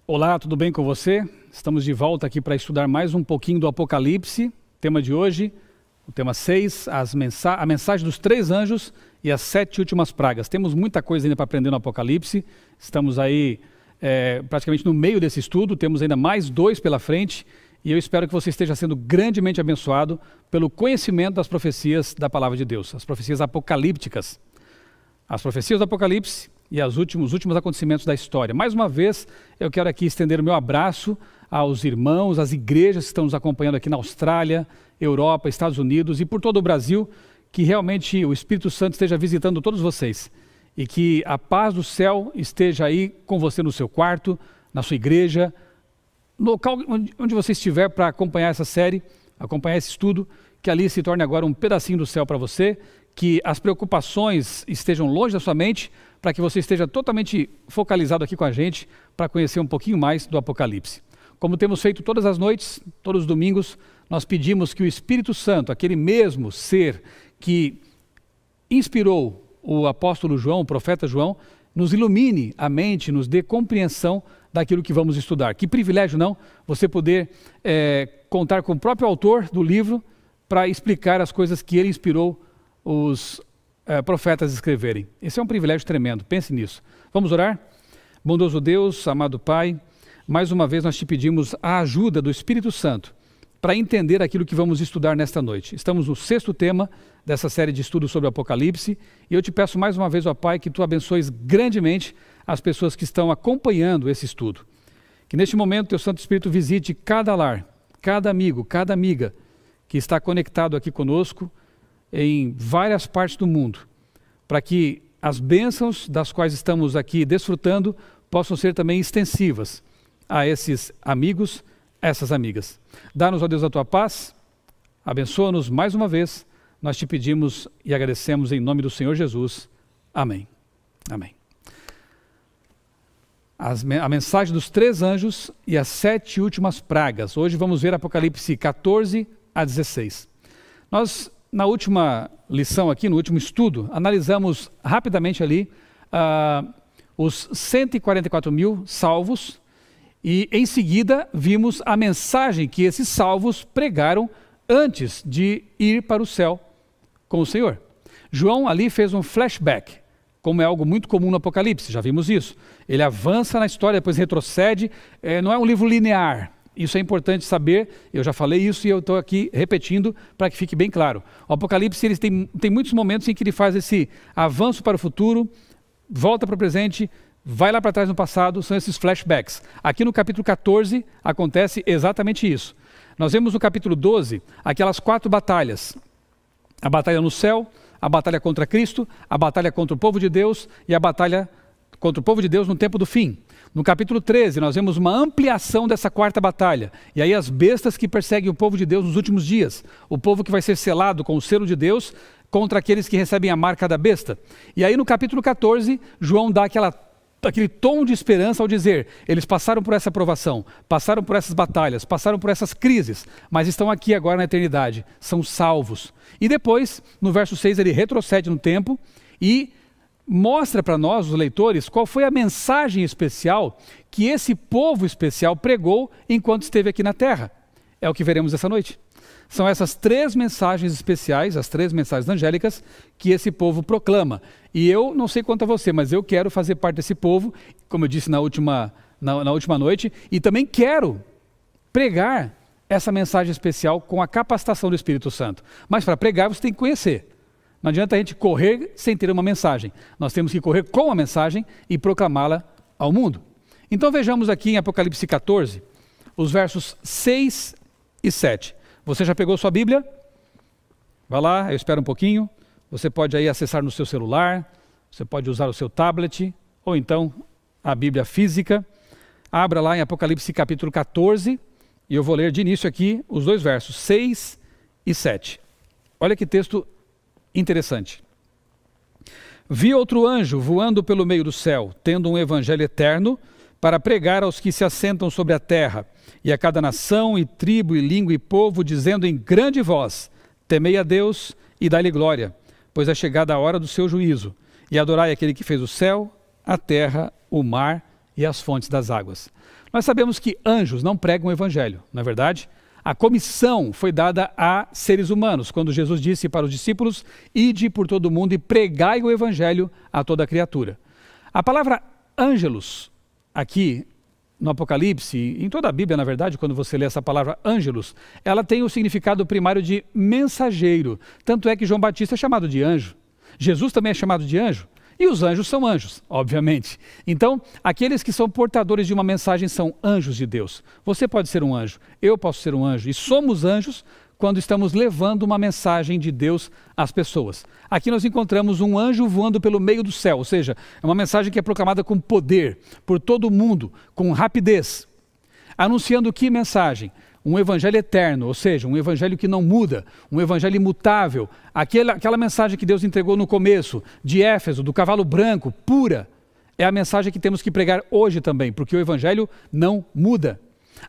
Olá, tudo bem com você? Estamos de volta aqui para estudar mais um pouquinho do Apocalipse. Tema de hoje, o tema 6, a mensagem dos 3 anjos e as 7 últimas pragas. Temos muita coisa ainda para aprender no Apocalipse. Estamos aí praticamente no meio desse estudo, temos ainda mais 2 pela frente. E eu espero que você esteja sendo grandemente abençoado pelo conhecimento das profecias da Palavra de Deus, as profecias apocalípticas. As profecias do Apocalipse e os últimos acontecimentos da história. Mais uma vez, eu quero aqui estender o meu abraço aos irmãos, às igrejas que estão nos acompanhando aqui na Austrália, Europa, Estados Unidos e por todo o Brasil, que realmente o Espírito Santo esteja visitando todos vocês e que a paz do céu esteja aí com você no seu quarto, na sua igreja, no local onde você estiver para acompanhar essa série, acompanhar esse estudo, que ali se torne agora um pedacinho do céu para você, que as preocupações estejam longe da sua mente, para que você esteja totalmente focalizado aqui com a gente, para conhecer um pouquinho mais do Apocalipse. Como temos feito todas as noites, todos os domingos, nós pedimos que o Espírito Santo, aquele mesmo ser que inspirou o apóstolo João, o profeta João, nos ilumine a mente, nos dê compreensão daquilo que vamos estudar. Que privilégio, não? Você poder contar com o próprio autor do livro para explicar as coisas que ele inspirou os profetas a escreverem. Esse é um privilégio tremendo, pense nisso. Vamos orar? Bondoso Deus, amado Pai, mais uma vez nós te pedimos a ajuda do Espírito Santo para entender aquilo que vamos estudar nesta noite. Estamos no 6º tema dessa série de estudos sobre o Apocalipse e eu te peço mais uma vez, ó Pai, que tu abençoes grandemente as pessoas que estão acompanhando esse estudo. Que neste momento teu Santo Espírito visite cada lar, cada amigo, cada amiga que está conectado aqui conosco em várias partes do mundo, para que as bênçãos das quais estamos aqui desfrutando possam ser também extensivas a esses amigos, essas amigas. Dá-nos, ó Deus, a tua paz, abençoa-nos mais uma vez, nós te pedimos e agradecemos em nome do Senhor Jesus. Amém. Amém. A mensagem dos 3 anjos e as 7 últimas pragas. Hoje vamos ver Apocalipse 14 a 16. Nós, na última lição aqui, no último estudo, analisamos rapidamente ali os 144 mil salvos e em seguida vimos a mensagem que esses salvos pregaram antes de ir para o céu com o Senhor. João ali fez um flashback, como é algo muito comum no Apocalipse, já vimos isso. Ele avança na história, depois retrocede, não é um livro linear. Isso é importante saber, eu já falei isso e eu estou aqui repetindo para que fique bem claro. O Apocalipse ele tem muitos momentos em que ele faz esse avanço para o futuro, volta para o presente, vai lá para trás no passado, são esses flashbacks. Aqui no capítulo 14 acontece exatamente isso. Nós vemos no capítulo 12 aquelas 4 batalhas. A batalha no céu, a batalha contra Cristo, a batalha contra o povo de Deus e a batalha contra o povo de Deus no tempo do fim. No capítulo 13, nós vemos uma ampliação dessa 4ª batalha. E aí as bestas que perseguem o povo de Deus nos últimos dias. O povo que vai ser selado com o selo de Deus contra aqueles que recebem a marca da besta. E aí no capítulo 14, João dá aquele tom de esperança ao dizer, eles passaram por essa provação, passaram por essas batalhas, passaram por essas crises, mas estão aqui agora na eternidade, são salvos. E depois, no verso 6, ele retrocede no tempo e mostra para nós, os leitores, qual foi a mensagem especial que esse povo especial pregou enquanto esteve aqui na terra. É o que veremos essa noite. São essas 3 mensagens especiais, as 3 mensagens angélicas, que esse povo proclama. E eu não sei quanto a você, mas eu quero fazer parte desse povo, como eu disse na última noite, e também quero pregar essa mensagem especial com a capacitação do Espírito Santo. Mas para pregar você tem que conhecer. Não adianta a gente correr sem ter uma mensagem. Nós temos que correr com a mensagem e proclamá-la ao mundo. Então vejamos aqui em Apocalipse 14, os versos 6 e 7. Você já pegou sua Bíblia? Vai lá, eu espero um pouquinho. Você pode aí acessar no seu celular, você pode usar o seu tablet, ou então a Bíblia física. Abra lá em Apocalipse capítulo 14, e eu vou ler de início aqui os 2 versos, 6 e 7. Olha que texto interessante. Vi outro anjo voando pelo meio do céu, tendo um evangelho eterno para pregar aos que se assentam sobre a terra, e a cada nação, e tribo, e língua, e povo, dizendo em grande voz, temei a Deus e dai-lhe glória, pois é chegada a hora do seu juízo, e adorai aquele que fez o céu, a terra, o mar e as fontes das águas. Nós sabemos que anjos não pregam o evangelho, não é verdade? A comissão foi dada a seres humanos, quando Jesus disse para os discípulos: ide por todo o mundo e pregai o evangelho a toda criatura. A palavra ângelos, aqui no Apocalipse, em toda a Bíblia, na verdade, quando você lê essa palavra ângelos, ela tem o significado primário de mensageiro. Tanto é que João Batista é chamado de anjo. Jesus também é chamado de anjo. E os anjos são anjos, obviamente. Então, aqueles que são portadores de uma mensagem são anjos de Deus. Você pode ser um anjo, eu posso ser um anjo. E somos anjos quando estamos levando uma mensagem de Deus às pessoas. Aqui nós encontramos um anjo voando pelo meio do céu, ou seja, é uma mensagem que é proclamada com poder, por todo o mundo, com rapidez. Anunciando que mensagem? Um evangelho eterno, ou seja, um evangelho que não muda, um evangelho imutável. Aquela mensagem que Deus entregou no começo, de Éfeso, do cavalo branco, pura, é a mensagem que temos que pregar hoje também, porque o evangelho não muda.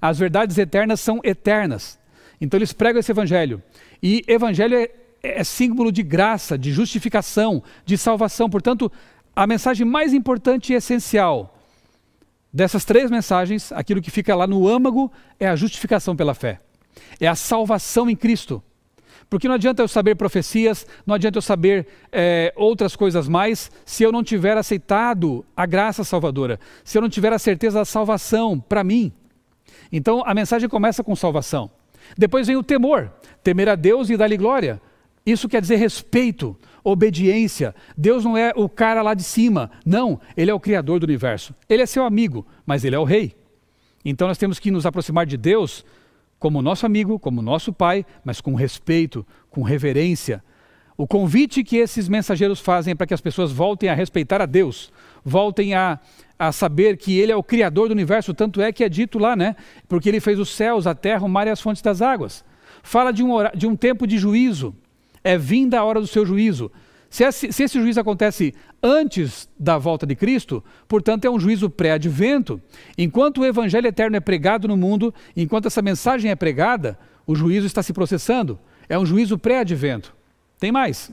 As verdades eternas são eternas. Então eles pregam esse evangelho. E evangelho é símbolo de graça, de justificação, de salvação. Portanto, a mensagem mais importante e essencial dessas três mensagens, aquilo que fica lá no âmago, é a justificação pela fé. É a salvação em Cristo. Porque não adianta eu saber profecias, não adianta eu saber outras coisas mais, se eu não tiver aceitado a graça salvadora, se eu não tiver a certeza da salvação para mim. Então a mensagem começa com salvação. Depois vem o temor, temer a Deus e dar-lhe glória. Isso quer dizer respeito, obediência. Deus não é o cara lá de cima, não, Ele é o Criador do universo. Ele é seu amigo, mas Ele é o Rei. Então nós temos que nos aproximar de Deus como nosso amigo, como nosso Pai, mas com respeito, com reverência. O convite que esses mensageiros fazem é para que as pessoas voltem a respeitar a Deus, voltem a saber que Ele é o Criador do universo, tanto é que é dito lá, né? Porque Ele fez os céus, a terra, o mar e as fontes das águas. Fala de um tempo de juízo. É vinda a hora do seu juízo. Se esse juízo acontece antes da volta de Cristo, portanto é um juízo pré-advento. Enquanto o evangelho eterno é pregado no mundo, enquanto essa mensagem é pregada, o juízo está se processando. É um juízo pré-advento. Tem mais.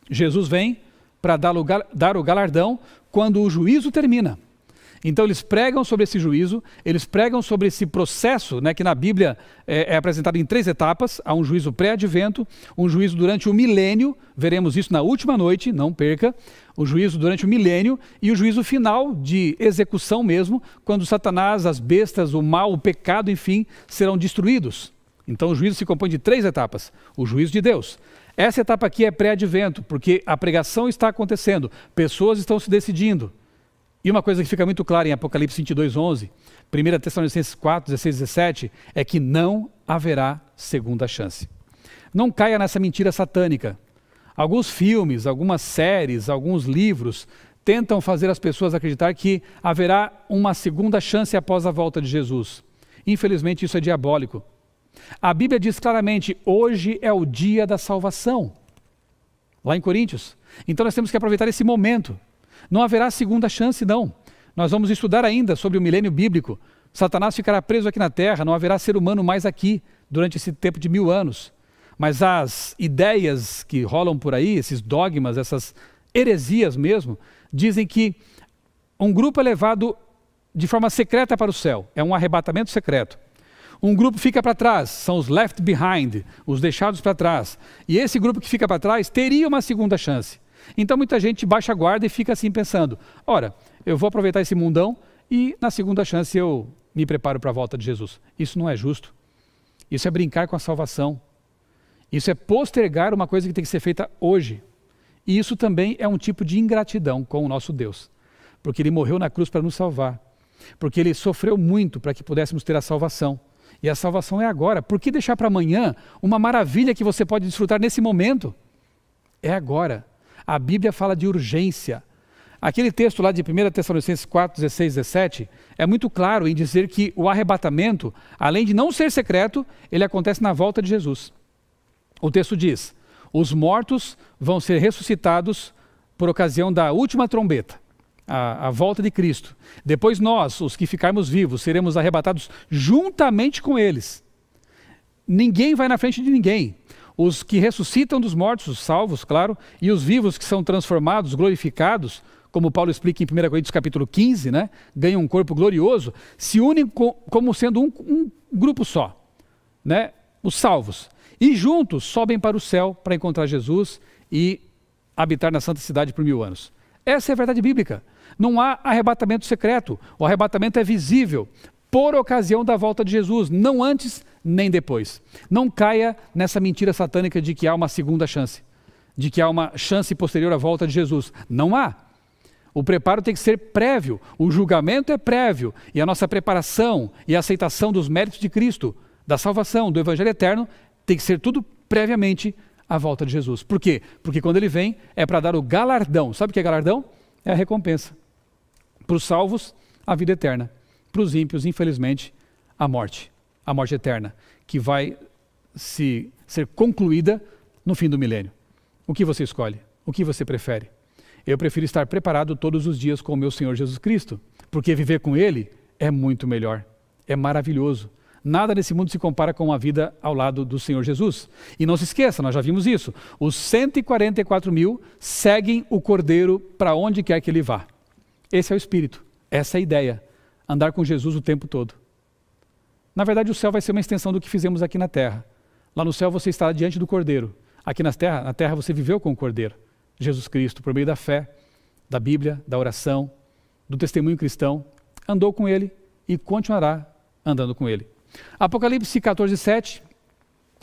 Jesus vem para dar o galardão quando o juízo termina. Então eles pregam sobre esse juízo, eles pregam sobre esse processo, né, que na Bíblia é apresentado em 3 etapas. Há um juízo pré-advento, um juízo durante o milênio, veremos isso na última noite, não perca, o juízo durante o milênio e o juízo final de execução mesmo, quando Satanás, as bestas, o mal, o pecado, enfim, serão destruídos. Então o juízo se compõe de 3 etapas, o juízo de Deus. Essa etapa aqui é pré-advento, porque a pregação está acontecendo, pessoas estão se decidindo. E uma coisa que fica muito clara em Apocalipse 22:11, 1 Tessalonicenses 4:16-17, é que não haverá segunda chance. Não caia nessa mentira satânica. Alguns filmes, algumas séries, alguns livros tentam fazer as pessoas acreditar que haverá uma segunda chance após a volta de Jesus. Infelizmente isso é diabólico. A Bíblia diz claramente, hoje é o dia da salvação. Lá em Coríntios. Então nós temos que aproveitar esse momento. Não haverá segunda chance, não. Nós vamos estudar ainda sobre o milênio bíblico. Satanás ficará preso aqui na terra, não haverá ser humano mais aqui durante esse tempo de 1000 anos. Mas as ideias que rolam por aí, esses dogmas, essas heresias mesmo, dizem que um grupo é levado de forma secreta para o céu. É um arrebatamento secreto. Um grupo fica para trás, são os left behind, os deixados para trás. E esse grupo que fica para trás teria uma segunda chance. Então muita gente baixa a guarda e fica assim pensando, ora, eu vou aproveitar esse mundão e na segunda chance eu me preparo para a volta de Jesus. Isso não é justo. Isso é brincar com a salvação. Isso é postergar uma coisa que tem que ser feita hoje. E isso também é um tipo de ingratidão com o nosso Deus. Porque Ele morreu na cruz para nos salvar. Porque Ele sofreu muito para que pudéssemos ter a salvação. E a salvação é agora. Por que deixar para amanhã uma maravilha que você pode desfrutar nesse momento? É agora. A Bíblia fala de urgência. Aquele texto lá de 1 Tessalonicenses 4:16-17 é muito claro em dizer que o arrebatamento, além de não ser secreto, ele acontece na volta de Jesus. O texto diz, os mortos vão ser ressuscitados por ocasião da última trombeta, a volta de Cristo. Depois nós, os que ficarmos vivos, seremos arrebatados juntamente com eles. Ninguém vai na frente de ninguém. Os que ressuscitam dos mortos, os salvos, claro, e os vivos que são transformados, glorificados, como Paulo explica em 1 Coríntios capítulo 15, né? Ganham um corpo glorioso, se unem como sendo um grupo só, né? Os salvos. E juntos sobem para o céu para encontrar Jesus e habitar na santa cidade por 1000 anos. Essa é a verdade bíblica. Não há arrebatamento secreto. O arrebatamento é visível por ocasião da volta de Jesus, não antes nem depois. Não caia nessa mentira satânica de que há uma segunda chance, de que há uma chance posterior à volta de Jesus. Não há. O preparo tem que ser prévio, o julgamento é prévio, e a nossa preparação e a aceitação dos méritos de Cristo, da salvação, do Evangelho eterno, tem que ser tudo previamente à volta de Jesus. Por quê? Porque quando ele vem é para dar o galardão. Sabe o que é galardão? É a recompensa. Para os salvos, a vida eterna. Para os ímpios, infelizmente, a morte eterna, que vai ser concluída no fim do milênio. O que você escolhe? O que você prefere? Eu prefiro estar preparado todos os dias com o meu Senhor Jesus Cristo, porque viver com Ele é muito melhor, é maravilhoso. Nada nesse mundo se compara com a vida ao lado do Senhor Jesus. E não se esqueça, nós já vimos isso, os 144.000 seguem o Cordeiro para onde quer que ele vá. Esse é o Espírito, essa é a ideia, andar com Jesus o tempo todo. Na verdade, o céu vai ser uma extensão do que fizemos aqui na terra. Lá no céu você estará diante do Cordeiro. Aqui na terra você viveu com o Cordeiro, Jesus Cristo, por meio da fé, da Bíblia, da oração, do testemunho cristão, andou com Ele e continuará andando com Ele. Apocalipse 14:7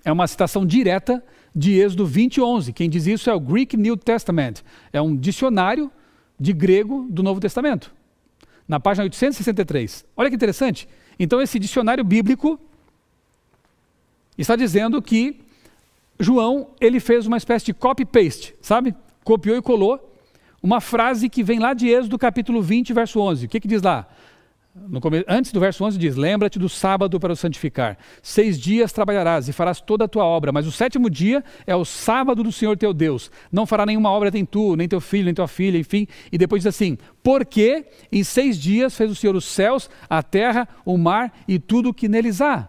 é uma citação direta de Êxodo 20:11. Quem diz isso é o Greek New Testament, é um dicionário de grego do Novo Testamento, na página 863. Olha que interessante. Então esse dicionário bíblico está dizendo que João, ele fez uma espécie de copy-paste, sabe? Copiou e colou uma frase que vem lá de Êxodo capítulo 20, verso 11. O que diz lá? Antes do verso 11 diz: lembra-te do sábado para o santificar. 6 dias trabalharás e farás toda a tua obra, mas o 7º dia é o sábado do Senhor teu Deus. Não fará nenhuma obra nem tu, nem teu filho, nem tua filha, enfim. E depois diz assim: porque em 6 dias fez o Senhor os céus, a terra, o mar e tudo o que neles há.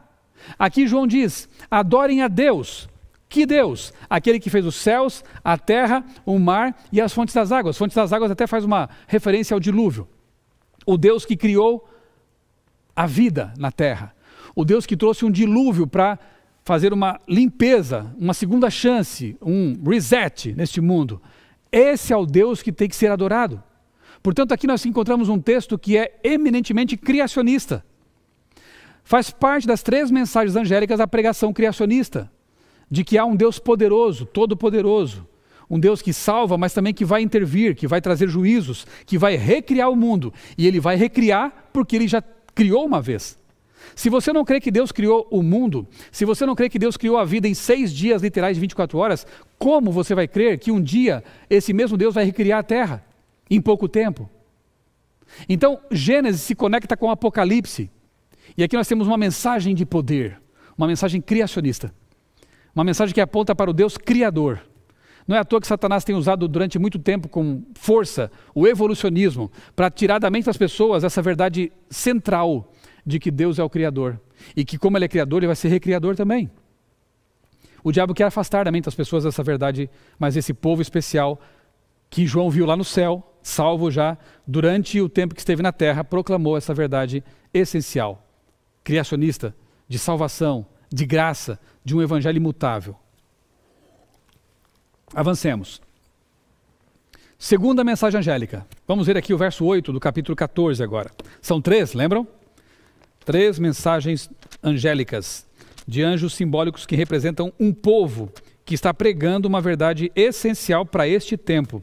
Aqui João diz: adorem a Deus. Que Deus? Aquele que fez os céus, a terra, o mar e as fontes das águas. Fontes das águas até faz uma referência ao dilúvio. O Deus que criou a vida na terra. O Deus que trouxe um dilúvio para fazer uma limpeza, uma segunda chance, um reset neste mundo. Esse é o Deus que tem que ser adorado. Portanto, aqui nós encontramos um texto que é eminentemente criacionista. Faz parte das 3 mensagens angélicas a pregação criacionista, de que há um Deus poderoso, todo-poderoso, um Deus que salva, mas também que vai intervir, que vai trazer juízos, que vai recriar o mundo. E ele vai recriar porque ele já criou uma vez. Se você não crê que Deus criou o mundo, se você não crê que Deus criou a vida em 6 dias literais de 24 horas, como você vai crer que um dia esse mesmo Deus vai recriar a terra em pouco tempo? Então, Gênesis se conecta com Apocalipse. E aqui nós temos uma mensagem de poder, uma mensagem criacionista. Uma mensagem que aponta para o Deus Criador. Não é à toa que Satanás tem usado durante muito tempo com força o evolucionismo para tirar da mente das pessoas essa verdade central de que Deus é o Criador. E que como Ele é Criador, Ele vai ser recriador também. O diabo quer afastar da mente das pessoas essa verdade, mas esse povo especial que João viu lá no céu, salvo já, durante o tempo que esteve na terra, proclamou essa verdade essencial, criacionista, de salvação, de graça, de um evangelho imutável. Avancemos. Segunda mensagem angélica. Vamos ver aqui o verso 8 do capítulo 14 agora. São 3, lembram? 3 mensagens angélicas, de anjos simbólicos que representam um povo que está pregando uma verdade essencial para este tempo.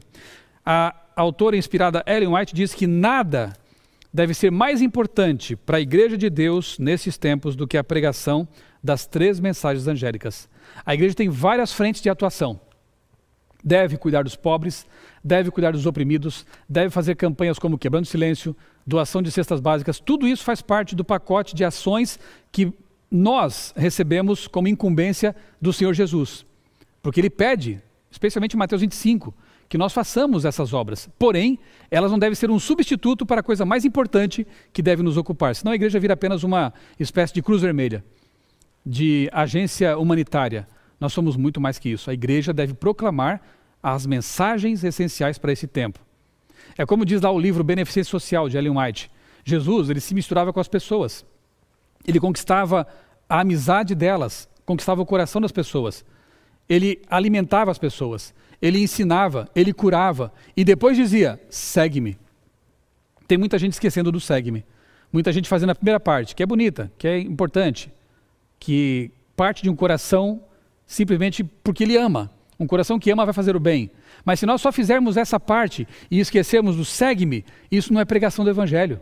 A autora inspirada Ellen White diz que nada deve ser mais importante para a Igreja de Deus nesses tempos do que a pregação das 3 mensagens angélicas. A igreja tem várias frentes de atuação. Deve cuidar dos pobres, deve cuidar dos oprimidos, deve fazer campanhas como Quebrando o Silêncio, doação de cestas básicas. Tudo isso faz parte do pacote de ações que nós recebemos como incumbência do Senhor Jesus. Porque Ele pede, especialmente em Mateus 25, que nós façamos essas obras. Porém, elas não devem ser um substituto para a coisa mais importante que deve nos ocupar. Senão a igreja vira apenas uma espécie de cruz vermelha, de agência humanitária. Nós somos muito mais que isso. A igreja deve proclamar as mensagens essenciais para esse tempo. É como diz lá o livro Beneficência Social, de Ellen White. Jesus, ele se misturava com as pessoas. Ele conquistava a amizade delas, conquistava o coração das pessoas. Ele alimentava as pessoas, ele ensinava, ele curava. E depois dizia, segue-me. Tem muita gente esquecendo do segue-me. Muita gente fazendo a primeira parte, que é bonita, que é importante, que parte de um coração simplesmente porque ele ama. Um coração que ama vai fazer o bem. Mas se nós só fizermos essa parte e esquecermos do segue-me, isso não é pregação do Evangelho.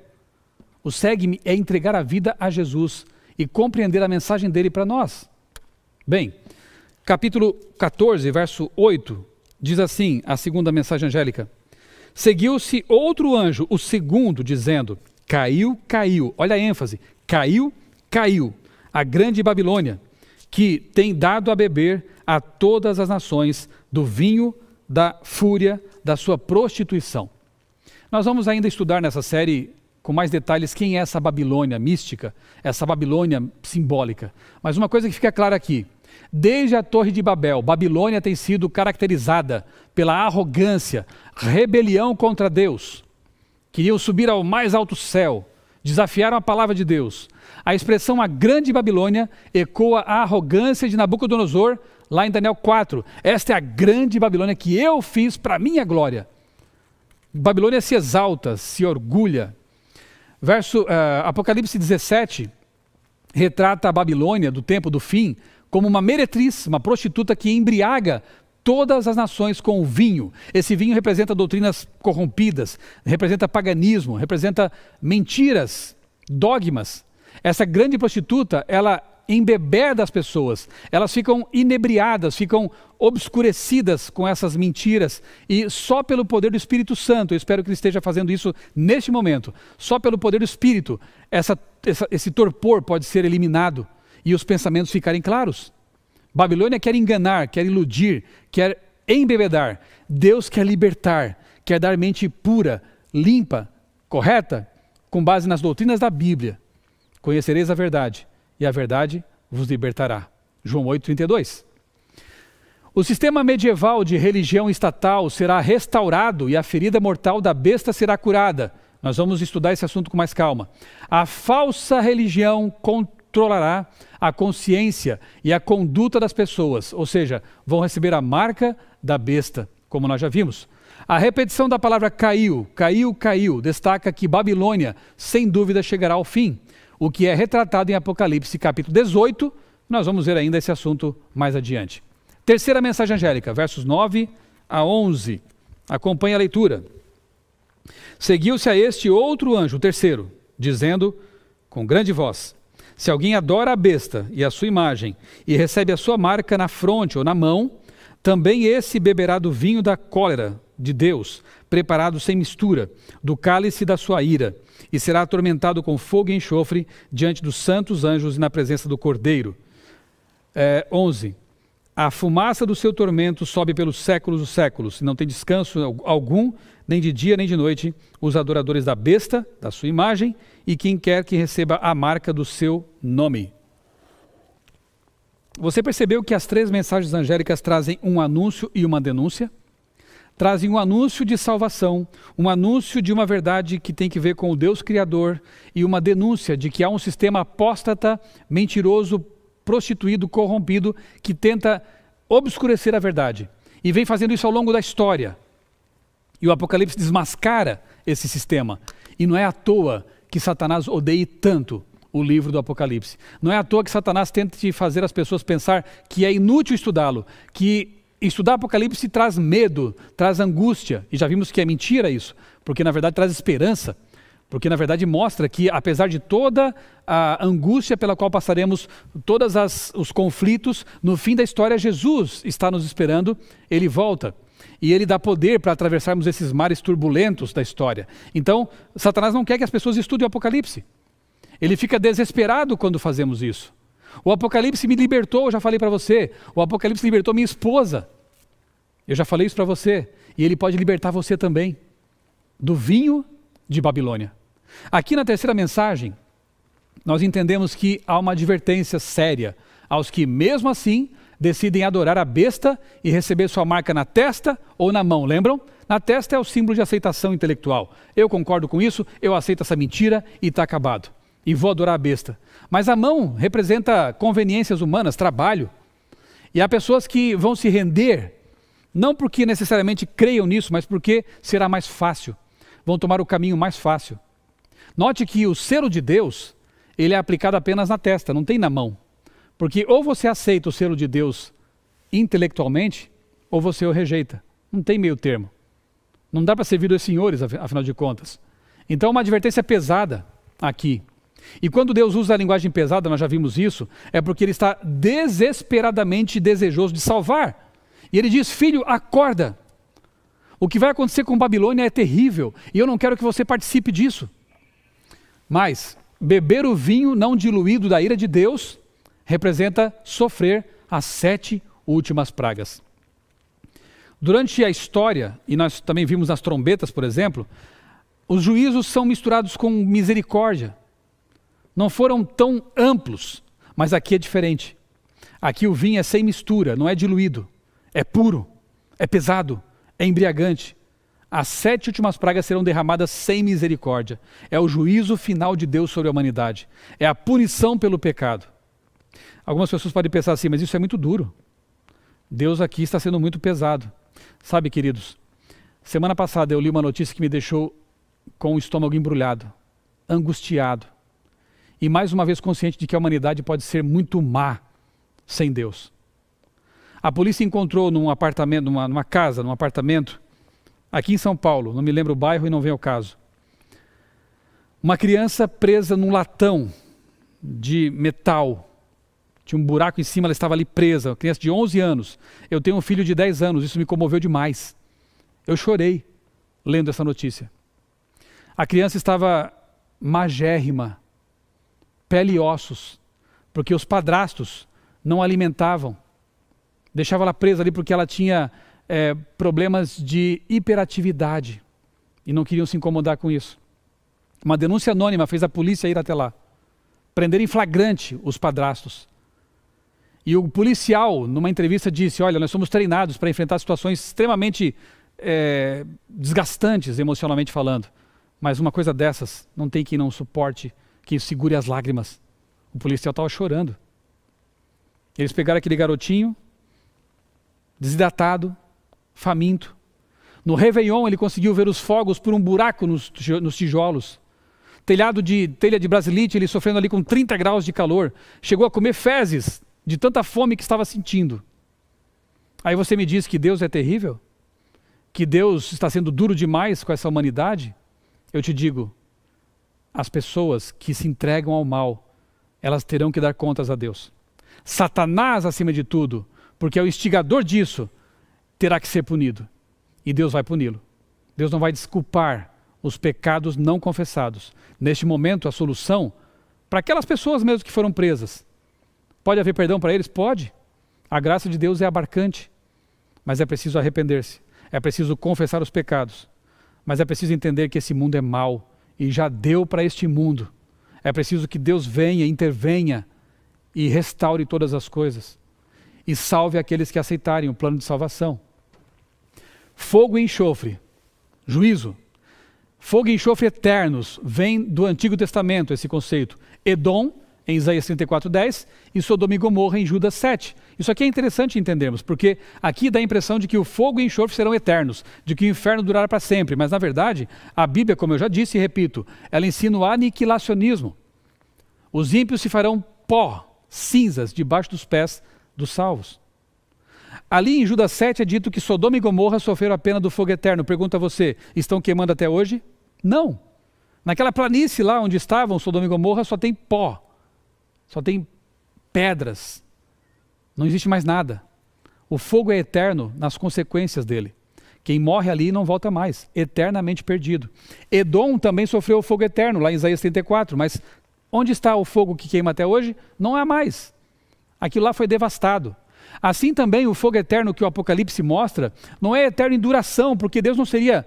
O segue-me é entregar a vida a Jesus e compreender a mensagem dele para nós. Bem, capítulo 14, verso 8, diz assim, a segunda mensagem angélica. Seguiu-se outro anjo, o segundo, dizendo, caiu, caiu, olha a ênfase, caiu, caiu, a grande Babilônia, que tem dado a beber a todas as nações do vinho da fúria da sua prostituição. Nós vamos ainda estudar nessa série com mais detalhes quem é essa Babilônia mística, essa Babilônia simbólica. Mas uma coisa que fica clara aqui, desde a Torre de Babel, Babilônia tem sido caracterizada pela arrogância, rebelião contra Deus. Queriam subir ao mais alto céu, desafiaram a palavra de Deus. A expressão a grande Babilônia ecoa a arrogância de Nabucodonosor, lá em Daniel 4. Esta é a grande Babilônia que eu fiz para minha glória. Babilônia se exalta, se orgulha. Apocalipse 17 retrata a Babilônia do tempo do fim como uma meretriz, uma prostituta que embriaga todas as nações com o vinho. Esse vinho representa doutrinas corrompidas, representa paganismo, representa mentiras, dogmas. Essa grande prostituta, ela embebeda as pessoas, elas ficam inebriadas, ficam obscurecidas com essas mentiras e só pelo poder do Espírito Santo, eu espero que ele esteja fazendo isso neste momento, só pelo poder do Espírito, esse torpor pode ser eliminado e os pensamentos ficarem claros. Babilônia quer enganar, quer iludir, quer embebedar. Deus quer libertar, quer dar mente pura, limpa, correta, com base nas doutrinas da Bíblia. Conhecereis a verdade, e a verdade vos libertará. João 8,32. O sistema medieval de religião estatal será restaurado e a ferida mortal da besta será curada. Nós vamos estudar esse assunto com mais calma. A falsa religião controlará a consciência e a conduta das pessoas, ou seja, vão receber a marca da besta, como nós já vimos. A repetição da palavra caiu, caiu, caiu, destaca que Babilônia, sem dúvida, chegará ao fim, o que é retratado em Apocalipse capítulo 18, nós vamos ver ainda esse assunto mais adiante. Terceira mensagem angélica, versos 9 a 11, acompanhe a leitura. Seguiu-se a este outro anjo, o terceiro, dizendo com grande voz, se alguém adora a besta e a sua imagem e recebe a sua marca na fronte ou na mão, também esse beberá do vinho da cólera de Deus, preparado sem mistura, do cálice da sua ira, e será atormentado com fogo e enxofre diante dos santos anjos e na presença do Cordeiro. 11. A fumaça do seu tormento sobe pelos séculos dos séculos, e não tem descanso algum, nem de dia nem de noite, os adoradores da besta, da sua imagem, e quem quer que receba a marca do seu nome. Você percebeu que as três mensagens angélicas trazem um anúncio e uma denúncia? Trazem um anúncio de salvação, um anúncio de uma verdade que tem que ver com o Deus Criador e uma denúncia de que há um sistema apóstata, mentiroso, prostituído, corrompido, que tenta obscurecer a verdade. E vem fazendo isso ao longo da história. E o Apocalipse desmascara esse sistema. E não é à toa que Satanás odeie tanto o livro do Apocalipse. Não é à toa que Satanás tente fazer as pessoas pensar que é inútil estudá-lo, que estudar Apocalipse traz medo, traz angústia, e já vimos que é mentira isso, porque na verdade traz esperança, porque na verdade mostra que apesar de toda a angústia pela qual passaremos, todos os conflitos, no fim da história Jesus está nos esperando, ele volta, e ele dá poder para atravessarmos esses mares turbulentos da história. Então, Satanás não quer que as pessoas estudem o Apocalipse, ele fica desesperado quando fazemos isso. O Apocalipse me libertou, eu já falei para você. O Apocalipse libertou minha esposa. Eu já falei isso para você. E ele pode libertar você também. Do vinho de Babilônia. Aqui na terceira mensagem, nós entendemos que há uma advertência séria aos que, mesmo assim, decidem adorar a besta e receber sua marca na testa ou na mão. Lembram? Na testa é o símbolo de aceitação intelectual. Eu concordo com isso, eu aceito essa mentira e está acabado. E vou adorar a besta. Mas a mão representa conveniências humanas, trabalho. E há pessoas que vão se render, não porque necessariamente creiam nisso, mas porque será mais fácil. Vão tomar o caminho mais fácil. Note que o selo de Deus, ele é aplicado apenas na testa, não tem na mão. Porque ou você aceita o selo de Deus intelectualmente, ou você o rejeita. Não tem meio termo. Não dá para servir dois senhores, afinal de contas. Então, uma advertência pesada aqui. E quando Deus usa a linguagem pesada, nós já vimos isso, é porque Ele está desesperadamente desejoso de salvar. E Ele diz, filho, acorda. O que vai acontecer com Babilônia é terrível, e eu não quero que você participe disso. Mas, beber o vinho não diluído da ira de Deus, representa sofrer as 7 últimas pragas. Durante a história, e nós também vimos nas trombetas, por exemplo, os juízos são misturados com misericórdia. Não foram tão amplos, mas aqui é diferente. Aqui o vinho é sem mistura, não é diluído. É puro, é pesado, é embriagante. As 7 últimas pragas serão derramadas sem misericórdia. É o juízo final de Deus sobre a humanidade. É a punição pelo pecado. Algumas pessoas podem pensar assim, mas isso é muito duro. Deus aqui está sendo muito pesado. Sabe, queridos, semana passada eu li uma notícia que me deixou com o estômago embrulhado, angustiado. E mais uma vez consciente de que a humanidade pode ser muito má sem Deus. A polícia encontrou num apartamento, num apartamento, aqui em São Paulo, não me lembro o bairro e não vem ao caso, uma criança presa num latão de metal. Tinha um buraco em cima, ela estava ali presa, uma criança de 11 anos. Eu tenho um filho de 10 anos, isso me comoveu demais. Eu chorei lendo essa notícia. A criança estava magérrima, pele e ossos, porque os padrastos não alimentavam. Deixava ela presa ali porque ela tinha problemas de hiperatividade e não queriam se incomodar com isso. Uma denúncia anônima fez a polícia ir até lá, prender em flagrante os padrastos. E o policial, numa entrevista, disse, olha, nós somos treinados para enfrentar situações extremamente desgastantes, emocionalmente falando. Mas uma coisa dessas, não tem quem não suporte, que segure as lágrimas. O policial estava chorando. Eles pegaram aquele garotinho, desidratado, faminto. No Réveillon ele conseguiu ver os fogos por um buraco nos tijolos. Telha de brasilite, ele sofrendo ali com 30 graus de calor. Chegou a comer fezes de tanta fome que estava sentindo. Aí você me diz que Deus é terrível? Que Deus está sendo duro demais com essa humanidade? Eu te digo, as pessoas que se entregam ao mal, elas terão que dar contas a Deus. Satanás, acima de tudo, porque é o instigador disso, terá que ser punido. E Deus vai puni-lo. Deus não vai desculpar os pecados não confessados. Neste momento, a solução, para aquelas pessoas mesmo que foram presas, pode haver perdão para eles? Pode. A graça de Deus é abarcante. Mas é preciso arrepender-se. É preciso confessar os pecados. Mas é preciso entender que esse mundo é mau. E já deu para este mundo. É preciso que Deus venha, intervenha e restaure todas as coisas. E salve aqueles que aceitarem o plano de salvação. Fogo e enxofre. Juízo. Fogo e enxofre eternos. Vem do Antigo Testamento esse conceito. Edom, em Isaías 34:10, e Sodoma e Gomorra em Judas 7. Isso aqui é interessante entendermos, porque aqui dá a impressão de que o fogo e o enxofre serão eternos, de que o inferno durará para sempre, mas na verdade, a Bíblia, como eu já disse e repito, ela ensina o aniquilacionismo. Os ímpios se farão pó, cinzas, debaixo dos pés dos salvos. Ali em Judas 7 é dito que Sodoma e Gomorra sofreram a pena do fogo eterno. Pergunta a você, estão queimando até hoje? Não. Naquela planície lá onde estavam Sodoma e Gomorra só tem pó. Só tem pedras, não existe mais nada. O fogo é eterno nas consequências dele. Quem morre ali não volta mais, eternamente perdido. Edom também sofreu o fogo eterno, lá em Isaías 34, mas onde está o fogo que queima até hoje? Não há mais. Aquilo lá foi devastado. Assim também o fogo eterno que o Apocalipse mostra, não é eterno em duração, porque Deus não seria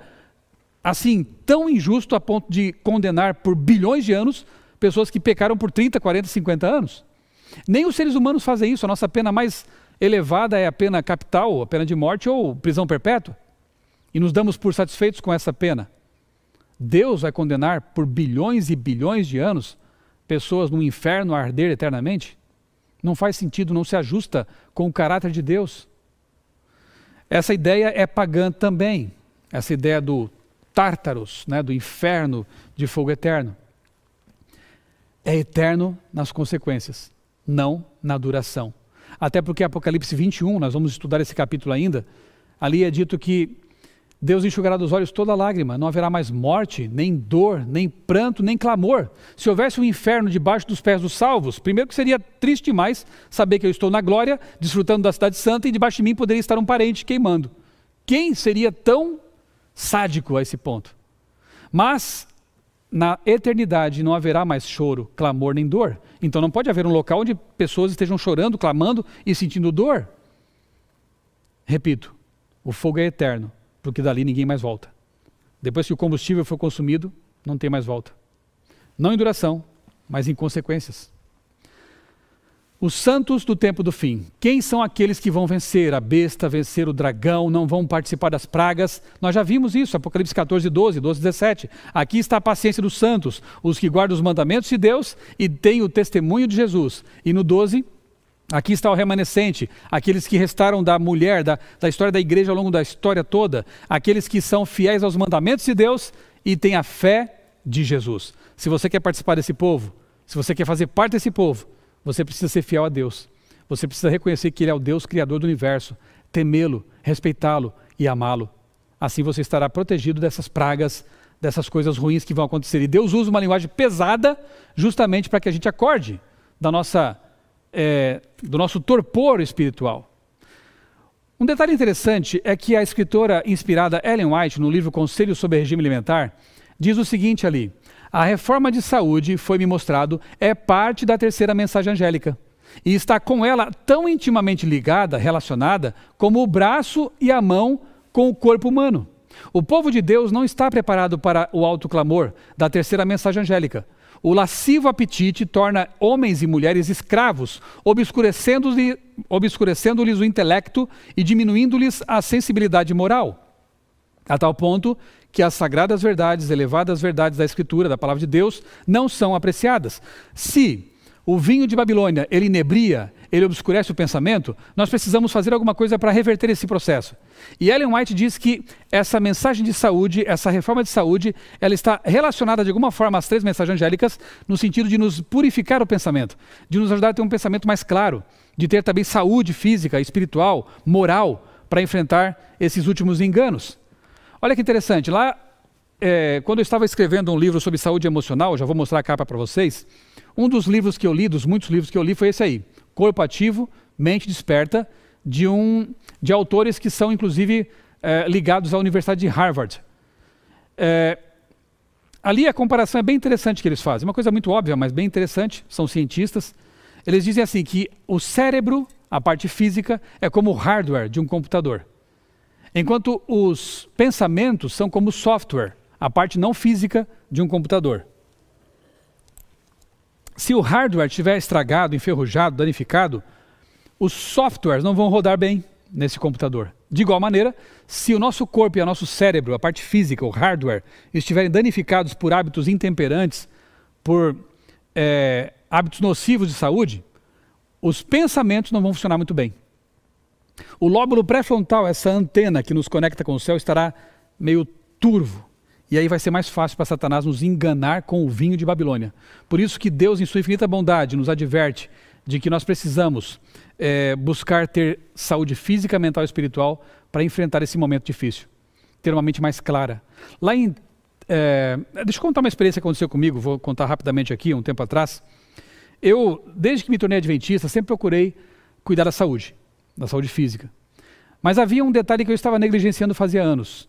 assim tão injusto a ponto de condenar por bilhões de anos pessoas que pecaram por 30, 40, 50 anos. Nem os seres humanos fazem isso. A nossa pena mais elevada é a pena capital, a pena de morte ou prisão perpétua. e nos damos por satisfeitos com essa pena. Deus vai condenar por bilhões e bilhões de anos pessoas no inferno a arder eternamente? Não faz sentido, não se ajusta com o caráter de Deus. Essa ideia é pagã também, essa ideia do Tártaros, né, do inferno de fogo eterno. É eterno nas consequências, não na duração. Até porque Apocalipse 21, nós vamos estudar esse capítulo ainda, ali é dito que Deus enxugará dos olhos toda lágrima, não haverá mais morte, nem dor, nem pranto, nem clamor. Se houvesse um inferno debaixo dos pés dos salvos, primeiro que seria triste demais saber que eu estou na glória, desfrutando da cidade santa, e debaixo de mim poderia estar um parente queimando. Quem seria tão sádico a esse ponto? Mas na eternidade não haverá mais choro, clamor, nem dor. Então não pode haver um local onde pessoas estejam chorando, clamando e sentindo dor. Repito, o fogo é eterno, porque dali ninguém mais volta. Depois que o combustível for consumido, não tem mais volta. Não em duração, mas em consequências. Os santos do tempo do fim. Quem são aqueles que vão vencer a besta, vencer o dragão, não vão participar das pragas? Nós já vimos isso, Apocalipse 14, 12, 17. Aqui está a paciência dos santos, os que guardam os mandamentos de Deus e têm o testemunho de Jesus. E no 12, aqui está o remanescente, aqueles que restaram da mulher, da história da igreja ao longo da história toda, aqueles que são fiéis aos mandamentos de Deus e têm a fé de Jesus. Se você quer participar desse povo, se você quer fazer parte desse povo, você precisa ser fiel a Deus. Você precisa reconhecer que Ele é o Deus Criador do universo, temê-lo, respeitá-lo e amá-lo. Assim você estará protegido dessas pragas, dessas coisas ruins que vão acontecer. E Deus usa uma linguagem pesada justamente para que a gente acorde do nosso torpor espiritual. Um detalhe interessante é que a escritora inspirada Ellen White, no livro Conselhos sobre Regime Alimentar, diz o seguinte ali: a reforma de saúde, foi-me mostrado, é parte da terceira mensagem angélica e está com ela tão intimamente ligada, relacionada, como o braço e a mão com o corpo humano. O povo de Deus não está preparado para o alto clamor da terceira mensagem angélica. O lascivo apetite torna homens e mulheres escravos, obscurecendo-lhes o intelecto e diminuindo-lhes a sensibilidade moral, a tal ponto que as sagradas verdades, elevadas verdades da Escritura, da Palavra de Deus, não são apreciadas. Se o vinho de Babilônia, ele inebria, ele obscurece o pensamento, nós precisamos fazer alguma coisa para reverter esse processo. E Ellen White diz que essa mensagem de saúde, essa reforma de saúde, ela está relacionada de alguma forma às três mensagens angélicas, no sentido de nos purificar o pensamento, de nos ajudar a ter um pensamento mais claro, de ter também saúde física, espiritual, moral, para enfrentar esses últimos enganos. Olha que interessante, lá, quando eu estava escrevendo um livro sobre saúde emocional, já vou mostrar a capa para vocês, um dos livros que eu li, dos muitos livros que eu li, foi esse aí, Corpo Ativo, Mente Desperta, de autores que são, inclusive, ligados à Universidade de Harvard. Ali a comparação é bem interessante que eles fazem, uma coisa muito óbvia, mas bem interessante, são cientistas. Eles dizem assim, que o cérebro, a parte física, é como o hardware de um computador. Enquanto os pensamentos são como software, a parte não física de um computador. Se o hardware estiver estragado, enferrujado, danificado, os softwares não vão rodar bem nesse computador. De igual maneira, se o nosso corpo e o nosso cérebro, a parte física, o hardware, estiverem danificados por hábitos intemperantes, por hábitos nocivos de saúde, os pensamentos não vão funcionar muito bem. O lóbulo pré-frontal, essa antena que nos conecta com o céu, estará meio turvo. E aí vai ser mais fácil para Satanás nos enganar com o vinho de Babilônia. Por isso que Deus, em sua infinita bondade, nos adverte de que nós precisamos buscar ter saúde física, mental e espiritual para enfrentar esse momento difícil. Ter uma mente mais clara. Deixa eu contar uma experiência que aconteceu comigo, vou contar rapidamente aqui, um tempo atrás. Eu, desde que me tornei adventista, sempre procurei cuidar da saúde física. Mas havia um detalhe que eu estava negligenciando fazia anos: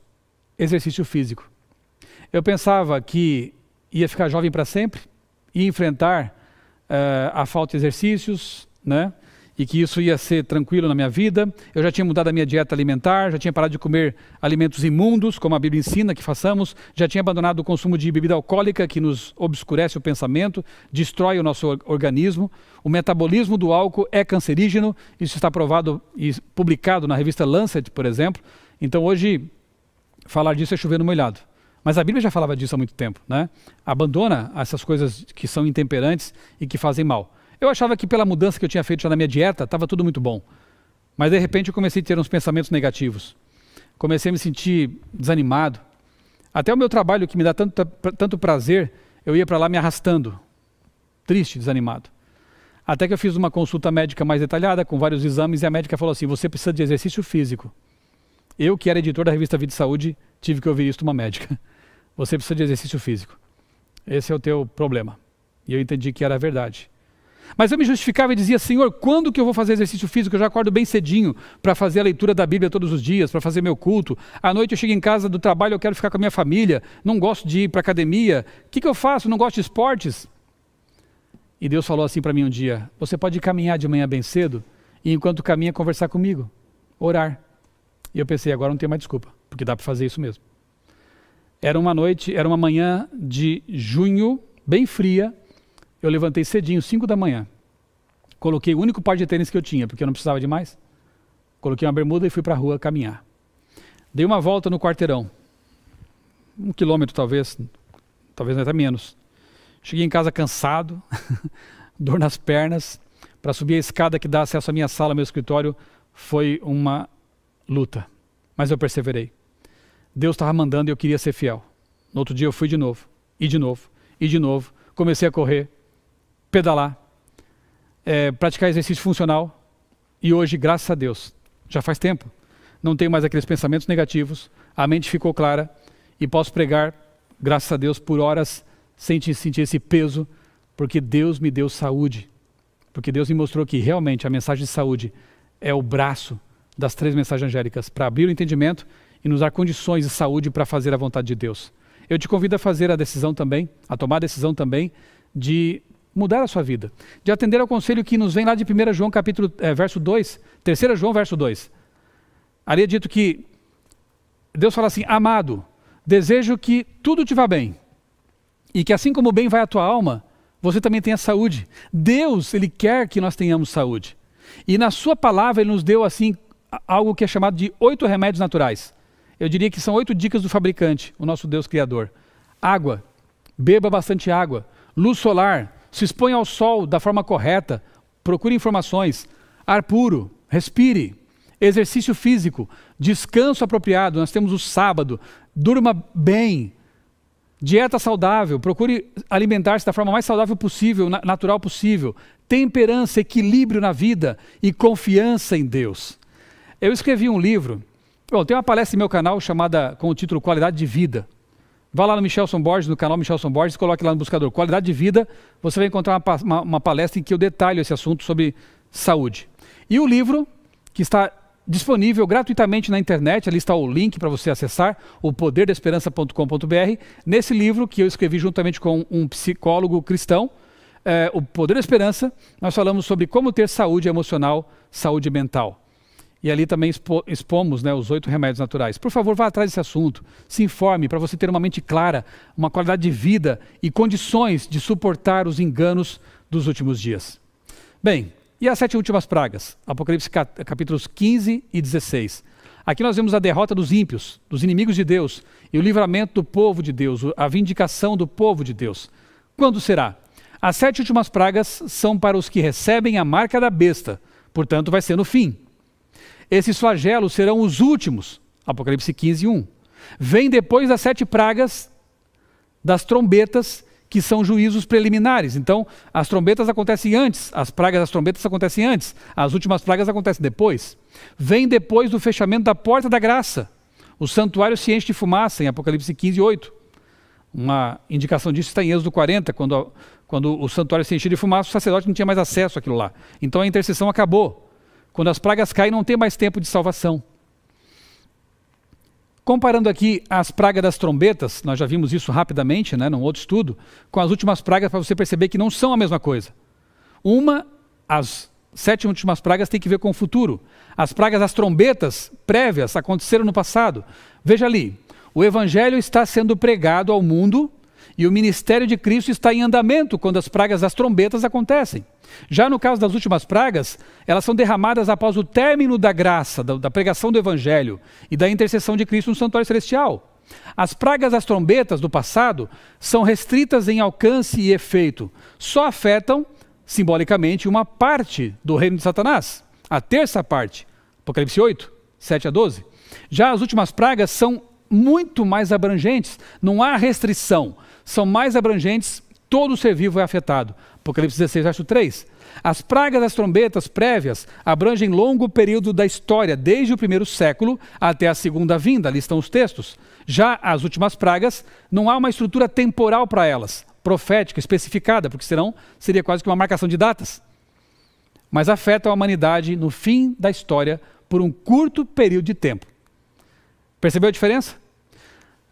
exercício físico. Eu pensava que ia ficar jovem para sempre, ia enfrentar a falta de exercícios, né? E que isso ia ser tranquilo na minha vida. Eu já tinha mudado a minha dieta alimentar, já tinha parado de comer alimentos imundos, como a Bíblia ensina que façamos, já tinha abandonado o consumo de bebida alcoólica, que nos obscurece o pensamento, destrói o nosso organismo. O metabolismo do álcool é cancerígeno, isso está provado e publicado na revista Lancet, por exemplo. Então hoje falar disso é chover no molhado. Mas a Bíblia já falava disso há muito tempo, né? Abandona essas coisas que são intemperantes e que fazem mal. Eu achava que pela mudança que eu tinha feito já na minha dieta, estava tudo muito bom. Mas de repente eu comecei a ter uns pensamentos negativos. Comecei a me sentir desanimado. Até o meu trabalho, que me dá tanto prazer, eu ia para lá me arrastando. Triste, desanimado. Até que eu fiz uma consulta médica mais detalhada, com vários exames, e a médica falou assim, você precisa de exercício físico. Eu, que era editor da revista Vida e Saúde, tive que ouvir isso de uma médica. Você precisa de exercício físico. Esse é o teu problema. E eu entendi que era verdade. Mas eu me justificava e dizia, Senhor, quando que eu vou fazer exercício físico? Eu já acordo bem cedinho para fazer a leitura da Bíblia todos os dias, para fazer meu culto. À noite eu chego em casa do trabalho, eu quero ficar com a minha família, não gosto de ir para academia. O que eu faço? Não gosto de esportes? E Deus falou assim para mim um dia, você pode caminhar de manhã bem cedo e enquanto caminha conversar comigo, orar. E eu pensei, agora não tem mais desculpa, porque dá para fazer isso mesmo. Era uma manhã de junho, bem fria. Eu levantei cedinho, 5 da manhã. Coloquei o único par de tênis que eu tinha, porque eu não precisava de mais. Coloquei uma bermuda e fui para a rua caminhar. Dei uma volta no quarteirão. 1 quilômetro talvez até menos. Cheguei em casa cansado, dor nas pernas. Para subir a escada que dá acesso à minha sala, ao meu escritório, foi uma luta. Mas eu perseverei. Deus estava mandando e eu queria ser fiel. No outro dia eu fui de novo, e de novo, e de novo. Comecei a correr, pedalar, praticar exercício funcional. E hoje, graças a Deus, já faz tempo, não tenho mais aqueles pensamentos negativos, a mente ficou clara e posso pregar, graças a Deus, por horas sem sentir esse peso, porque Deus me deu saúde. Porque Deus me mostrou que realmente a mensagem de saúde é o braço das 3 mensagens angélicas para abrir o entendimento e nos dar condições de saúde para fazer a vontade de Deus. Eu te convido a fazer a decisão também, a tomar a decisão também de mudar a sua vida, de atender ao conselho que nos vem lá de 1 João verso 2, 3 João verso 2. Ali é dito que Deus fala assim, amado, desejo que tudo te vá bem e que assim como o bem vai à tua alma, você também tenha saúde. Deus, Ele quer que nós tenhamos saúde. E na sua palavra Ele nos deu assim algo que é chamado de 8 remédios naturais. Eu diria que são 8 dicas do fabricante, o nosso Deus Criador. Água, beba bastante água. Luz solar, se exponha ao sol da forma correta. Procure informações. Ar puro, respire. Exercício físico, descanso apropriado. Nós temos o sábado. Durma bem. Dieta saudável, procure alimentar-se da forma mais saudável possível, natural possível. Temperança, equilíbrio na vida e confiança em Deus. Eu escrevi um livro. Bom, tem uma palestra no meu canal chamada com o título Qualidade de Vida. Vá lá no Michelson Borges, no canal Michelson Borges, coloque lá no buscador Qualidade de Vida, você vai encontrar uma palestra em que eu detalho esse assunto sobre saúde. E o livro, que está disponível gratuitamente na internet, ali está o link para você acessar, o poderdesperança.com.br. Nesse livro, que eu escrevi juntamente com um psicólogo cristão, O Poder da Esperança, nós falamos sobre como ter saúde emocional, saúde mental. E ali também expomos, os 8 remédios naturais. Por favor, vá atrás desse assunto, se informe para você ter uma mente clara, uma qualidade de vida e condições de suportar os enganos dos últimos dias. Bem, e as 7 últimas pragas? Apocalipse capítulos 15 e 16. Aqui nós vemos a derrota dos ímpios, dos inimigos de Deus, e o livramento do povo de Deus, a vindicação do povo de Deus. Quando será? As 7 últimas pragas são para os que recebem a marca da besta, portanto vai ser no fim. Esses flagelos serão os últimos, Apocalipse 15, 1. Vem depois das 7 pragas das trombetas, que são juízos preliminares. Então, as trombetas acontecem antes, as pragas das trombetas acontecem antes, as últimas pragas acontecem depois. Vem depois do fechamento da porta da graça. O santuário se enche de fumaça, em Apocalipse 15, 8. Uma indicação disso está em Êxodo 40, quando o santuário se enchia de fumaça, o sacerdote não tinha mais acesso àquilo lá. Então a intercessão acabou. Quando as pragas caem, não tem mais tempo de salvação. Comparando aqui as pragas das trombetas, nós já vimos isso rapidamente, num outro estudo, com as últimas pragas, para você perceber que não são a mesma coisa. As 7 últimas pragas têm que ver com o futuro. As pragas das trombetas prévias aconteceram no passado. Veja ali, o evangelho está sendo pregado ao mundo e o ministério de Cristo está em andamento quando as pragas das trombetas acontecem. Já no caso das últimas pragas, elas são derramadas após o término da graça, da pregação do Evangelho e da intercessão de Cristo no santuário celestial. As pragas das trombetas do passado são restritas em alcance e efeito. Só afetam, simbolicamente, uma parte do reino de Satanás, a terça parte. Apocalipse 8, 7 a 12. Já as últimas pragas são muito mais abrangentes, não há restrição, são mais abrangentes, todo ser vivo é afetado. Apocalipse 16, verso 3. As pragas das trombetas prévias abrangem longo período da história, desde o primeiro século até a segunda vinda, ali estão os textos. Já as últimas pragas, não há uma estrutura temporal para elas, profética, especificada, porque senão seria quase que uma marcação de datas. Mas afetam a humanidade no fim da história por um curto período de tempo. Percebeu a diferença?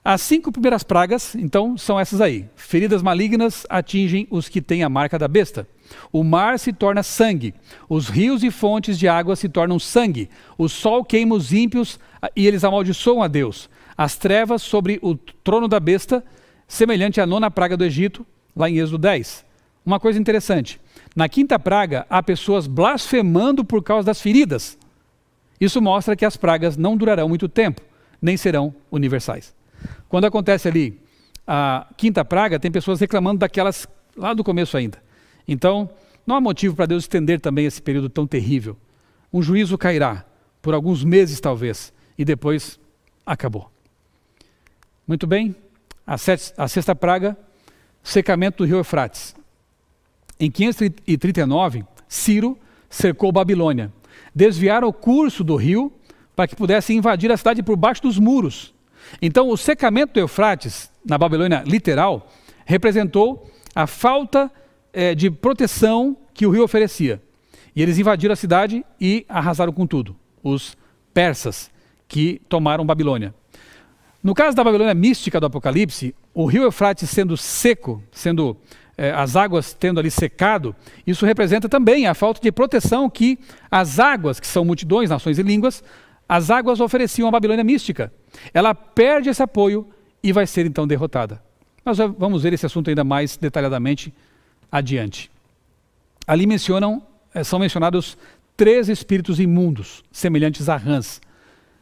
As 5 primeiras pragas, então, são essas aí. Feridas malignas atingem os que têm a marca da besta. O mar se torna sangue. Os rios e fontes de água se tornam sangue. O sol queima os ímpios e eles amaldiçoam a Deus. As trevas sobre o trono da besta, semelhante à 9ª praga do Egito, lá em Êxodo 10. Uma coisa interessante. Na 5ª praga, há pessoas blasfemando por causa das feridas. Isso mostra que as pragas não durarão muito tempo, nem serão universais. Quando acontece ali a 5ª praga, tem pessoas reclamando daquelas lá do começo ainda. Então, não há motivo para Deus estender também esse período tão terrível. Um juízo cairá, por alguns meses talvez, e depois acabou. Muito bem, a 6ª praga, secamento do rio Eufrates. Em 539, Ciro cercou Babilônia. Desviaram o curso do rio para que pudesse invadir a cidade por baixo dos muros. Então, o secamento do Eufrates, na Babilônia literal, representou a falta de proteção que o rio oferecia. E eles invadiram a cidade e arrasaram com tudo. Os persas que tomaram Babilônia. No caso da Babilônia mística do Apocalipse, o rio Eufrates sendo seco, as águas tendo ali secado, isso representa também a falta de proteção que as águas, que são multidões, nações e línguas, as águas ofereciam à Babilônia mística. Ela perde esse apoio e vai ser então derrotada. Nós vamos ver esse assunto ainda mais detalhadamente adiante. Ali são mencionados 3 espíritos imundos, semelhantes a rãs.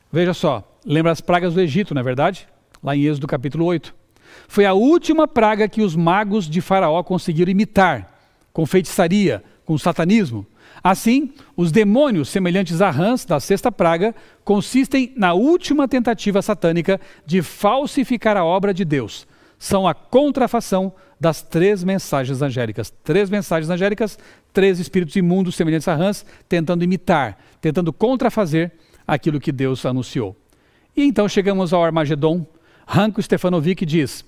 Veja só, lembra as pragas do Egito, não é verdade? Lá em Êxodo capítulo 8. Foi a última praga que os magos de Faraó conseguiram imitar, com feitiçaria, com satanismo. Assim, os demônios semelhantes a rãs da 6ª praga consistem na última tentativa satânica de falsificar a obra de Deus. São a contrafação das 3 mensagens angélicas. 3 mensagens angélicas, 3 espíritos imundos semelhantes a rãs, tentando imitar, tentando contrafazer aquilo que Deus anunciou. E então chegamos ao Armagedon. Ranko Stefanovic diz: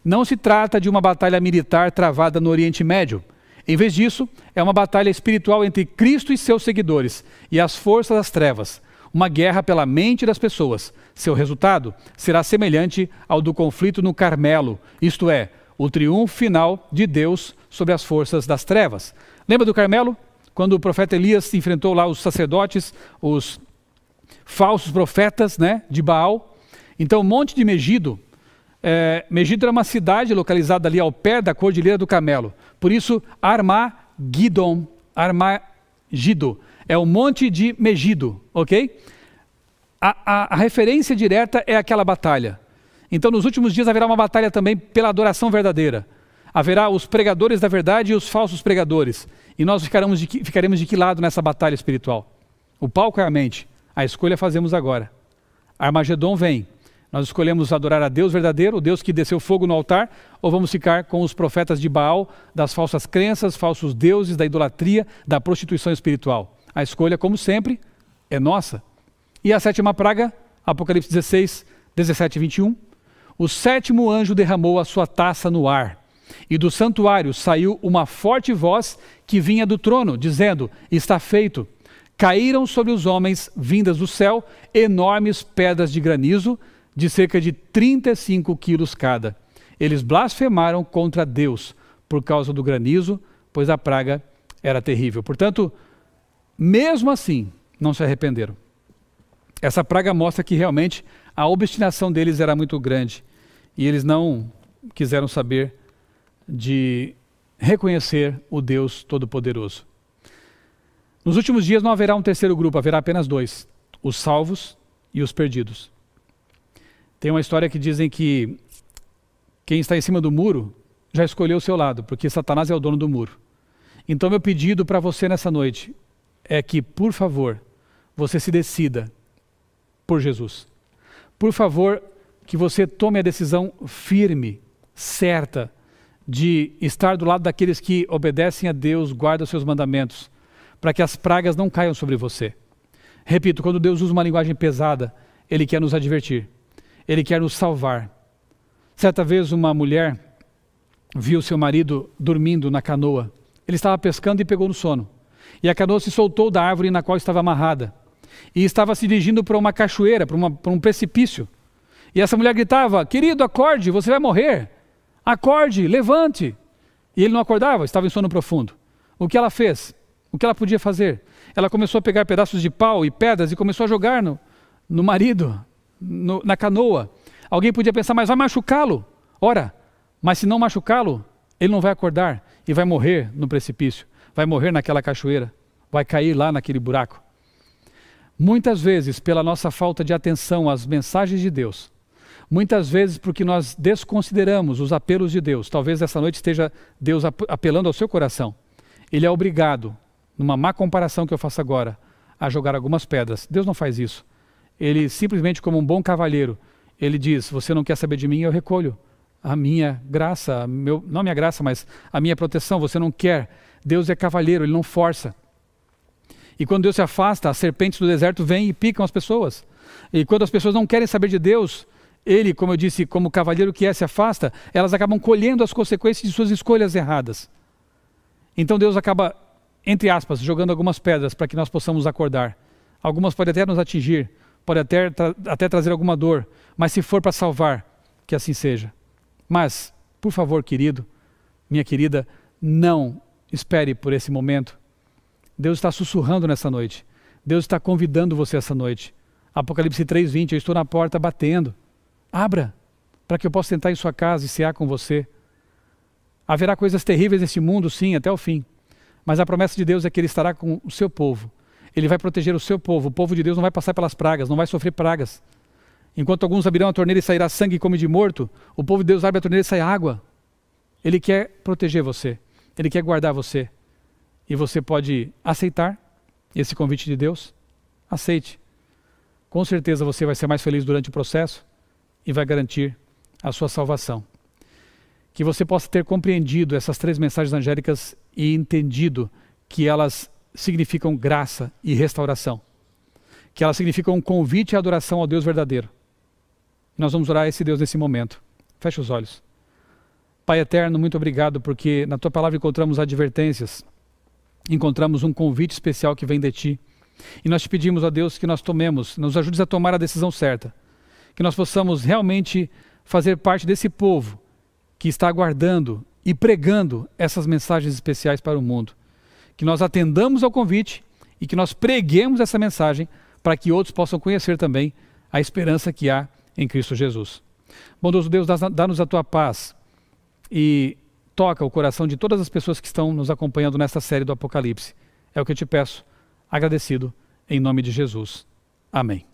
não se trata de uma batalha militar travada no Oriente Médio. Em vez disso, é uma batalha espiritual entre Cristo e seus seguidores e as forças das trevas. Uma guerra pela mente das pessoas. Seu resultado será semelhante ao do conflito no Carmelo, isto é, o triunfo final de Deus sobre as forças das trevas. Lembra do Carmelo? Quando o profeta Elias enfrentou lá os sacerdotes, os falsos profetas, de Baal. Então, o Monte de Megido, Megido era uma cidade localizada ali ao pé da Cordilheira do Carmelo. Por isso, Armagido, é o Monte de Megido, ok? A referência direta é aquela batalha. Então, nos últimos dias haverá uma batalha também pela adoração verdadeira. Haverá os pregadores da verdade e os falsos pregadores. E nós ficaremos de que lado nessa batalha espiritual? O palco é a mente. A escolha fazemos agora. Armagedon vem. Nós escolhemos adorar a Deus verdadeiro, o Deus que desceu fogo no altar, ou vamos ficar com os profetas de Baal, das falsas crenças, falsos deuses, da idolatria, da prostituição espiritual. A escolha, como sempre, é nossa. E a 7ª praga, Apocalipse 16, 17 e 21. O 7º anjo derramou a sua taça no ar, e do santuário saiu uma forte voz que vinha do trono, dizendo: está feito. Caíram sobre os homens, vindas do céu, enormes pedras de granizo, de cerca de 35 quilos cada. Eles blasfemaram contra Deus por causa do granizo, pois a praga era terrível. Portanto, mesmo assim, não se arrependeram. Essa praga mostra que realmente a obstinação deles era muito grande e eles não quiseram saber de reconhecer o Deus Todo-Poderoso. Nos últimos dias não haverá um terceiro grupo, haverá apenas dois, os salvos e os perdidos. Tem uma história que dizem que quem está em cima do muro já escolheu o seu lado, porque Satanás é o dono do muro. Então meu pedido para você nessa noite é que, por favor, você se decida por Jesus. Por favor, que você tome a decisão firme, certa, de estar do lado daqueles que obedecem a Deus, guardam os seus mandamentos, para que as pragas não caiam sobre você. Repito, quando Deus usa uma linguagem pesada, Ele quer nos advertir, Ele quer nos salvar. Certa vez uma mulher viu seu marido dormindo na canoa. Ele estava pescando e pegou no sono. E a canoa se soltou da árvore na qual estava amarrada. E estava se dirigindo para uma cachoeira, para um precipício. E essa mulher gritava: querido, acorde, você vai morrer. Acorde, levante. E ele não acordava, estava em sono profundo. O que ela fez? O que ela podia fazer? Ela começou a pegar pedaços de pau e pedras e começou a jogar no marido, na canoa. Alguém podia pensar, mas vai machucá-lo. Ora, mas se não machucá-lo, ele não vai acordar e vai morrer no precipício. Vai morrer naquela cachoeira. Vai cair lá naquele buraco. Muitas vezes, pela nossa falta de atenção às mensagens de Deus, muitas vezes porque nós desconsideramos os apelos de Deus, talvez essa noite esteja Deus apelando ao seu coração. Ele é obrigado, numa má comparação que eu faço agora, a jogar algumas pedras. Deus não faz isso. Ele simplesmente, como um bom cavalheiro, ele diz: você não quer saber de mim, eu recolho a minha graça, não a minha graça, mas a minha proteção. Você não quer. Deus é cavalheiro, ele não força. E quando Deus se afasta, as serpentes do deserto vêm e picam as pessoas. E quando as pessoas não querem saber de Deus, Ele, como eu disse, como cavalheiro que é, se afasta, elas acabam colhendo as consequências de suas escolhas erradas. Então Deus acaba, entre aspas, jogando algumas pedras para que nós possamos acordar. Algumas podem até nos atingir, podem até trazer alguma dor, mas se for para salvar, que assim seja. Mas, por favor, querido, minha querida, não espere por esse momento. Deus está sussurrando nessa noite. Deus está convidando você essa noite. Apocalipse 3:20, eu estou na porta batendo. Abra, para que eu possa entrar em sua casa e cear com você. Haverá coisas terríveis nesse mundo, sim, até o fim. Mas a promessa de Deus é que Ele estará com o seu povo. Ele vai proteger o seu povo. O povo de Deus não vai passar pelas pragas, não vai sofrer pragas. Enquanto alguns abrirão a torneira e sairá sangue como de morto, o povo de Deus abre a torneira e sai água. Ele quer proteger você. Ele quer guardar você. E você pode aceitar esse convite de Deus? Aceite. Com certeza você vai ser mais feliz durante o processo e vai garantir a sua salvação. Que você possa ter compreendido essas 3 mensagens angélicas e entendido que elas significam graça e restauração. Que elas significam um convite à adoração ao Deus verdadeiro. Nós vamos orar a esse Deus nesse momento. Feche os olhos. Pai eterno, muito obrigado porque na Tua palavra encontramos advertências. Encontramos um convite especial que vem de Ti. E nós te pedimos, ó Deus, que nós tomemos, nos ajudes a tomar a decisão certa. Que nós possamos realmente fazer parte desse povo que está aguardando e pregando essas mensagens especiais para o mundo. Que nós atendamos ao convite e que nós preguemos essa mensagem para que outros possam conhecer também a esperança que há em Cristo Jesus. Bondoso Deus, dá-nos a Tua paz e toca o coração de todas as pessoas que estão nos acompanhando nesta série do Apocalipse. É o que eu te peço, agradecido, em nome de Jesus. Amém.